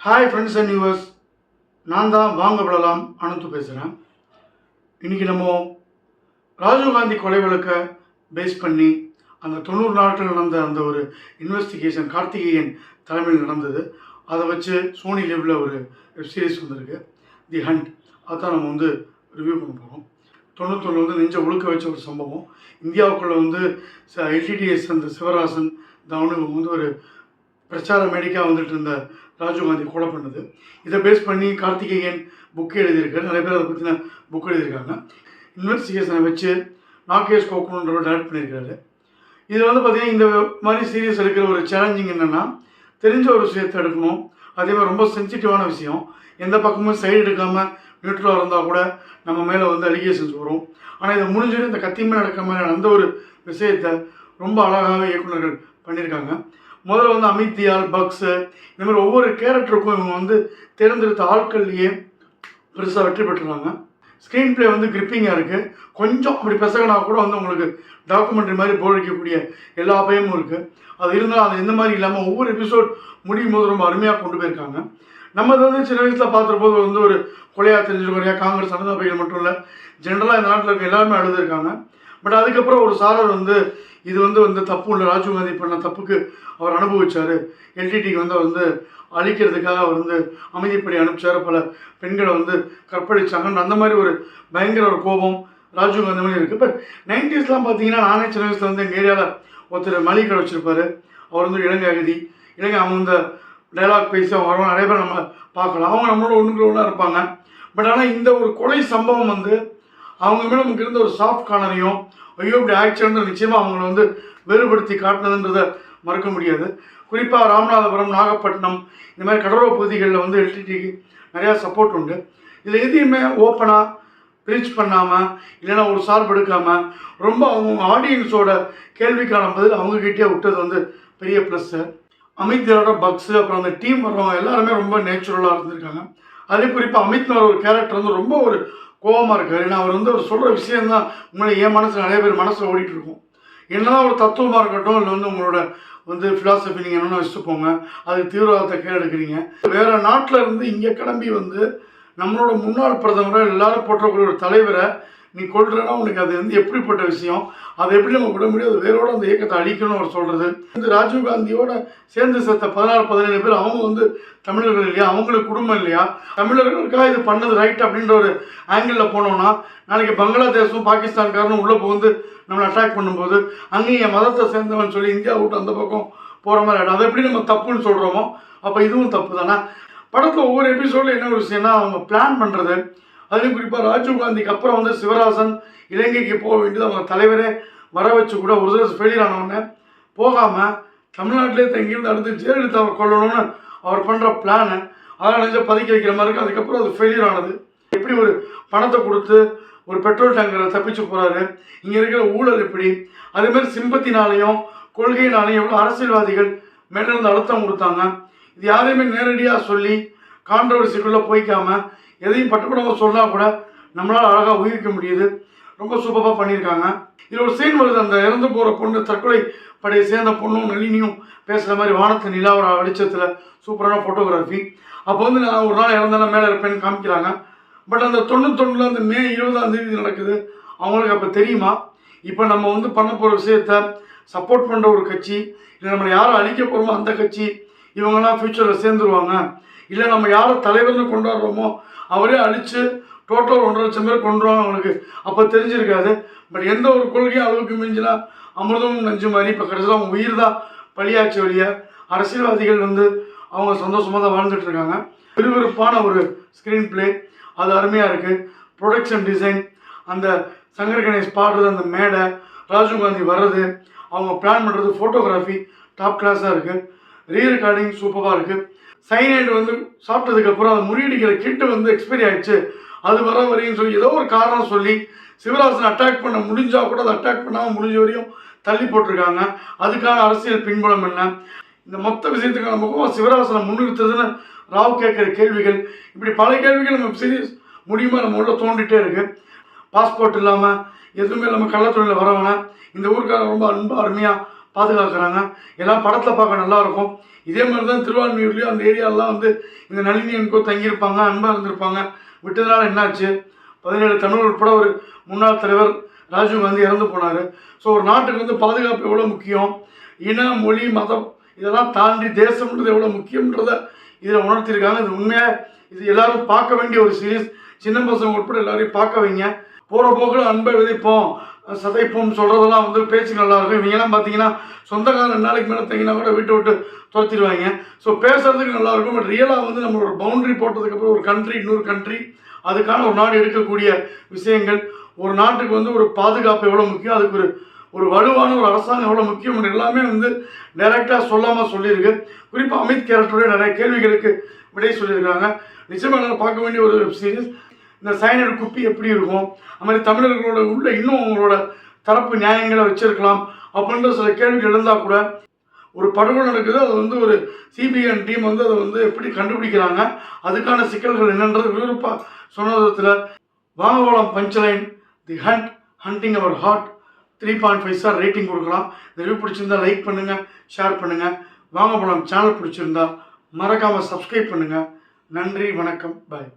Hi friends and viewers, நான் தான் வாங்க விடலாம் அனந்து பேசுகிறேன். இன்றைக்கி நம்ம ராஜீவ்காந்தி கொலை வழக்கை பேஸ் பண்ணி அந்த 90 நாட்கள் நடந்த அந்த ஒரு இன்வெஸ்டிகேஷன் கார்த்திகேயன் தலைமையில் நடந்தது. அதை வச்சு சோனி லிவ்வில் ஒரு வெப்சீரிஸ் வந்திருக்கு, தி ஹண்ட். அதான் நம்ம ரிவ்யூ பண்ண போகிறோம். 91 நெஞ்ச ஒழுக்க வச்ச ஒரு சம்பவம். இந்தியாவுக்குள்ளே எல்டிடிஎஸ் அந்த சிவராசன் அவனுக்கு ஒரு பிரச்சார மேடிக்காக வந்துட்டு இருந்த ராஜீவ்காந்தி கொலை பண்ணது. இதை பேஸ் பண்ணி கார்த்திகேயன் புக் எழுதியிருக்காரு. நிறைய பேர் அதை பற்றின புக் எழுதியிருக்காங்க. இன்வெஸ்டிகேஷனை வச்சு நாகேஷ் கோகுன்றவர் டைரக்ட் பண்ணியிருக்காரு. இதில் பார்த்திங்கன்னா இந்த மாதிரி சீரியஸ் எடுக்கிற ஒரு சேலஞ்சிங் என்னென்னா, தெரிஞ்ச ஒரு விஷயத்தை எடுக்கணும். அதே மாதிரி ரொம்ப சென்சிட்டிவான விஷயம். எந்த பக்கமும் சைடு எடுக்காமல் நியூட்ரலாக இருந்தால் கூட நம்ம மேலே அலிகேஷன்ஸ் வரும். ஆனால் இதை முடிஞ்சுட்டு இந்த கத்திமே நடக்க மாதிரி அந்த ஒரு விஷயத்தை ரொம்ப அழகாக இயக்குநர்கள் பண்ணியிருக்காங்க. முதல்ல அமித் தியால், பக்ஸு, இந்த மாதிரி ஒவ்வொரு கேரக்டருக்கும் இவங்க தேர்ந்தெடுத்த ஆட்கள்லேயே பெருசாக வெற்றி பெற்றுறாங்க. ஸ்க்ரீன் பிளே கிரிப்பிங்காக இருக்குது. கொஞ்சம் அப்படி பெசகனா கூட உங்களுக்கு டாக்குமெண்ட்ரி மாதிரி போதிக்கக்கூடிய எல்லா பயமும் இருக்குது. அது இருந்தால் அது எந்த மாதிரி இல்லாமல் ஒவ்வொரு எபிசோட் முடியும் போது ரொம்ப அருமையாக கொண்டு போயிருக்காங்க. நம்ம சின்ன வயசில் பார்த்துருப்போது ஒரு கொலையாக தெரிஞ்சுருக்கோம். காங்கிரஸ் அனுதாபிகள் மட்டும் இல்லை, ஜென்ரலாக இந்த நாட்டில் இருக்க எல்லாருமே அழுதுருக்காங்க. பட் அதுக்கப்புறம் ஒரு சாரர் இது தப்பு இல்லை, ராஜீவ்காந்தி பண்ண தப்புக்கு அவர் அனுபவிச்சார், எல்டிடிக்கு அவர் அழிக்கிறதுக்காக அவர் அமைதிப்படி அனுப்பிச்சார், பல பெண்களை கற்பழிச்சாங்கன்னு அந்த மாதிரி ஒரு பயங்கர ஒரு கோபம் ராஜீவ்காந்தி மாதிரி இருக்குது. பட் 90ஸ்லாம் பார்த்தீங்கன்னா, நானே சின்ன வயசில் எங்கள் ஏரியாவில் ஒருத்தர் மளிகை கடை வச்சுருப்பார். அவர் இலங்கை அகதி. அவங்க டைலாக் பேசி அவங்க வரவங்க நிறைய பேர் நம்ம பார்க்கலாம். அவங்க நம்மளோட ஒன்றுக்குள்ள இருப்பாங்க. பட் ஆனால் இந்த ஒரு கொலை சம்பவம் அவங்க மேலே நமக்கு இருந்த ஒரு சாஃப்ட் கார்னரையும், ஐயோ இப்படி ஆக்சிடென்ட் நிச்சயமாக அவங்கள வேறுபடுத்தி காட்டினதுன்றதை மறக்க முடியாது. குறிப்பாக ராமநாதபுரம், நாகப்பட்டினம் இந்த மாதிரி கடலோர பகுதிகளில் எல்டிடிக்கு நிறையா சப்போர்ட் உண்டு. இதில் எதையுமே ஓப்பனாக ரீச் பண்ணாமல், இல்லைன்னா ஒரு சார்பு எடுக்காமல், ரொம்ப அவங்க ஆடியன்ஸோட கேள்விக்கான பதில் அவங்ககிட்டே விட்டது பெரிய ப்ளஸ்ஸு. அமித்தோட பக்ஸு, அப்புறம் அந்த டீம் வர்றவங்க எல்லாருமே ரொம்ப நேச்சுரலாக இருந்திருக்காங்க. அதே குறிப்பாக அமித்னோட ஒரு கேரக்டர் ரொம்ப ஒரு கோபமாக இருக்கார். ஏன்னா அவர் அவர் சொல்கிற விஷயந்தான் உங்களை என் மனசில் நிறைய பேர் மனசில் ஓடிட்டு இருக்கும். என்னதான் ஒரு தத்துவமாக இருக்கட்டும், இல்லை உங்களோட ஃபிலாசபி நீங்கள் என்னென்ன வச்சுட்டு போங்க, அதுக்கு தீவிரவாதத்தை கீழே எடுக்கிறீங்க. வேறு நாட்டில் இருந்து இங்கே கிளம்பி நம்மளோட முன்னாள் பிரதமரை எல்லாரும் போற்றக்கூடிய ஒரு தலைவரை நீ கொள்றேன்னா உனக்கு அது எப்படிப்பட்ட விஷயம், அதை எப்படி நம்ம விட முடியாது, வேரோட அந்த இயக்கத்தை அழிக்கணும்னு அவர் சொல்கிறது. ராஜீவ்காந்தியோட சேர்ந்து சேர்த்த 16-17 பேர் அவங்க தமிழர்கள் இல்லையா, அவங்களுக்கு குடும்பம் இல்லையா, தமிழர்களுக்காக இது பண்ணது ரைட் அப்படின்ற ஒரு ஆங்கிளில் போனோம்னா, நாளைக்கு பங்களாதேஷும் பாகிஸ்தான்காரனும் உள்ளே போந்து நம்மளை அட்டாக் பண்ணும்போது அங்கேயும் என் மதத்தை சேர்ந்தவன் சொல்லி இந்தியா விட்டு அந்த பக்கம் போகிற மாதிரி ஆகிடும். அதை எப்படி நம்ம தப்புன்னு சொல்கிறோமோ, அப்போ இதுவும் தப்பு தானே. படத்தில் ஒவ்வொரு எபிசோடில் என்ன ஒரு விஷயம்னா, அவங்க பிளான் பண்ணுறது. அதுலேயும் குறிப்பாக ராஜீவ்காந்திக்கு அப்புறம் சிவராசன் இலங்கைக்கு போக வேண்டியது அவங்க தலைவரே வர வச்சு கூட ஒரு தடவை ஃபெயிலியர் ஆனவொடனே போகாமல் தமிழ்நாட்டிலே தங்கியிருந்து அடுத்து ஜெயலலிதாவை கொள்ளணும்னு அவர் பண்ணுற பிளானை அதெல்லாம் நினைச்சா பதுக்கி வைக்கிற மாதிரி இருக்குது. அதுக்கப்புறம் அது ஃபெயிலியர் ஆனது. எப்படி ஒரு பணத்தை கொடுத்து ஒரு பெட்ரோல் டேங்கரை தப்பிச்சு போகிறாரு, இங்கே இருக்கிற ஊழல் எப்படி, அதேமாதிரி சிம்பத்தினாலையும் கொள்கையினாலையும் எவ்வளோ அரசியல்வாதிகள் மேலிருந்து அழுத்தம் கொடுத்தாங்க. இது யாரையுமே நேரடியாக சொல்லி கான்ட்ரவர்சிக்குள்ளே போய்க்காமல் எதையும் பட்டுப்படமாக சொன்னால் கூட நம்மளால் அழகாக ஊகிக்க முடியுது. ரொம்ப சூப்பராக பண்ணியிருக்காங்க. இதில் ஒரு சீன் வருது, அந்த இறந்து போகிற பொண்ணு, தற்கொலை படையை சேர்ந்த பொண்ணும் நளினியும் பேசுகிற மாதிரி வானத்து நிலாவோட வெளிச்சத்தில் சூப்பரான ஃபோட்டோகிராஃபி. அப்போ நான் ஒரு நாள் இறந்தேன்னா மேலே இருப்பேன்னு காமிக்கிறாங்க. பட் அந்த 91 அந்த மே 20ஆம் தேதி நடக்குது. அவங்களுக்கு அப்போ தெரியுமா, இப்போ நம்ம பண்ண போகிற விஷயத்த சப்போர்ட் பண்ணுற ஒரு கட்சி, இல்லை நம்மளை யாரை அழிக்க போகிறோமோ அந்த கட்சி, இவங்கெல்லாம் ஃப்யூச்சரில் சேர்ந்துருவாங்க, இல்லை நம்ம யாரை தலைவர்னு கொண்டாடுறோமோ அவரே அழித்து டோட்டல் 1.5 லட்சம் பேர் கொண்டுருவாங்க அவங்களுக்கு. அப்போ தெரிஞ்சிருக்காது. பட் எந்த ஒரு கொள்கையும் அளவுக்கு மிஞ்சினா அமிர்தமும் நஞ்சு மாதிரி இப்போ கடைசியில் அவங்க உயிர் தான் பழியாட்சி வழிய அரசியல்வாதிகள் அவங்க சந்தோஷமாக தான் வாழ்ந்துட்டுருக்காங்க. விறுவிறுப்பான ஒரு ஸ்க்ரீன் பிளே, அது அருமையாக இருக்குது. ப்ரொடக்ஷன் டிசைன், அந்த சங்கர் கணேஷ் பாடுறது, அந்த மேடை, ராஜீவ்காந்தி வர்றது, அவங்க பிளான் பண்ணுறது, ஃபோட்டோகிராஃபி டாப் கிளாஸாக இருக்குது. ரீரெக்கார்டிங் சூப்பராக இருக்குது. சைனைடு சாப்பிட்டதுக்கப்புறம் அதை முறியடிக்கிற கிட்டு எக்ஸ்பைரி ஆகிடுச்சு, அது வர வரையும் சொல்லி ஏதோ ஒரு காரணம் சொல்லி சிவராசனை அட்டாக் பண்ண முடிஞ்சால் கூட அதை அட்டாக் பண்ணாமல் முடிஞ்ச வரையும் தள்ளி போட்டிருக்காங்க. அதுக்கான அரசியல் பின்புலம் என்ன, இந்த மொத்த விஷயத்துக்கான முகமாக சிவராசனை முன்னிறுத்துறதுன்னு ராவ் கேட்குற கேள்விகள், இப்படி பல கேள்விகள் நம்ம சீரியஸ் முடியுமா நம்ம உள்ள தோண்டிகிட்டே இருக்குது. பாஸ்போர்ட் இல்லாமல் எதுவுமே இல்லாமல் கள்ளத்தொழிலில் வரவன இந்த ஊருக்காக ரொம்ப அன்பாக அருமையாக பாதுகாக்கிறாங்க. எல்லாம் படத்தில் பார்க்க நல்லாயிருக்கும். இதே மாதிரி தான் திருவான்மியூர்லேயும் அந்த ஏரியாலாம் வந்து இந்த நளினி என்கோ தங்கியிருப்பாங்க, அன்பாக இருந்திருப்பாங்க. விட்டதுனால என்னாச்சு, 17 தமிழ் உட்பட ஒரு முன்னாள் தலைவர் ராஜீவ்காந்தி இறந்து போனார். ஸோ ஒரு நாட்டுக்கு வந்து பாதுகாப்பு எவ்வளோ முக்கியம், இன மொழி மதம் இதெல்லாம் தாண்டி தேசம்ன்றது எவ்வளோ முக்கியன்றதை இதில் உணர்த்தியிருக்காங்க. இது உண்மையாக இது எல்லோரும் பார்க்க வேண்டிய ஒரு சீரீஸ். சின்ன பசங்க உட்பட எல்லாரையும் பார்க்க வைங்க. போகிற போக்கில் அன்பை விதைப்போம் சதைப்போம் சொல்கிறதெல்லாம் வந்து பேச்சு நல்லாயிருக்கும். இவங்கெல்லாம் பார்த்தீங்கன்னா சொந்தக்காரன் 2 நாளைக்கு மேலே தங்கினா கூட வீட்டை விட்டு துரத்திடுவாங்க. ஸோ பேசுகிறதுக்கு நல்லாயிருக்கும். பட் ரியலாக வந்து நம்ம ஒரு பவுண்ட்ரி போட்டதுக்கப்புறம் ஒரு கண்ட்ரி இன்னொரு கண்ட்ரி அதுக்கான ஒரு நாடு எடுக்கக்கூடிய விஷயங்கள், ஒரு நாட்டுக்கு வந்து ஒரு பாதுகாப்பு எவ்வளோ முக்கியம், அதுக்கு ஒரு வலுவான ஒரு அரசாங்கம் எவ்வளோ முக்கியம் எல்லாமே வந்து டைரெக்டாக சொல்லாமல் சொல்லியிருக்கு. குறிப்பாக அமித் கேரக்டருடைய நிறைய கேள்விகளுக்கு விடை சொல்லியிருக்காங்க. நிச்சயமாக எல்லாரும் பார்க்க வேண்டிய ஒரு வெப் சீரிஸ். இந்த சைனடு குப்பி எப்படி இருக்கும், அது மாதிரி தமிழர்களோட உள்ள இன்னும் அவங்களோட தரப்பு நியாயங்களை வச்சிருக்கலாம் அப்படின்ற சில கேள்விகள் இருந்தால் கூட ஒரு படுகொலை நடக்குது, அது வந்து ஒரு சிபிஎன் டீம் வந்து அதை வந்து எப்படி கண்டுபிடிக்கிறாங்க, அதுக்கான சிக்கல்கள் என்னன்றது விறுவிறுப்பாக சொன்ன விதத்தில் வாங்க போகலாம் பஞ்ச்லைன் தி ஹண்டிங் அவர் ஹார்ட் 3.5 ஸ்டார் ரேட்டிங் கொடுக்கலாம். இந்த ரிவ்யூ பிடிச்சிருந்தா லைக் பண்ணுங்கள், ஷேர் பண்ணுங்கள். வாங்க போகலாம் சேனல் பிடிச்சிருந்தா மறக்காமல் சப்ஸ்கிரைப் பண்ணுங்கள். நன்றி, வணக்கம், பாய்.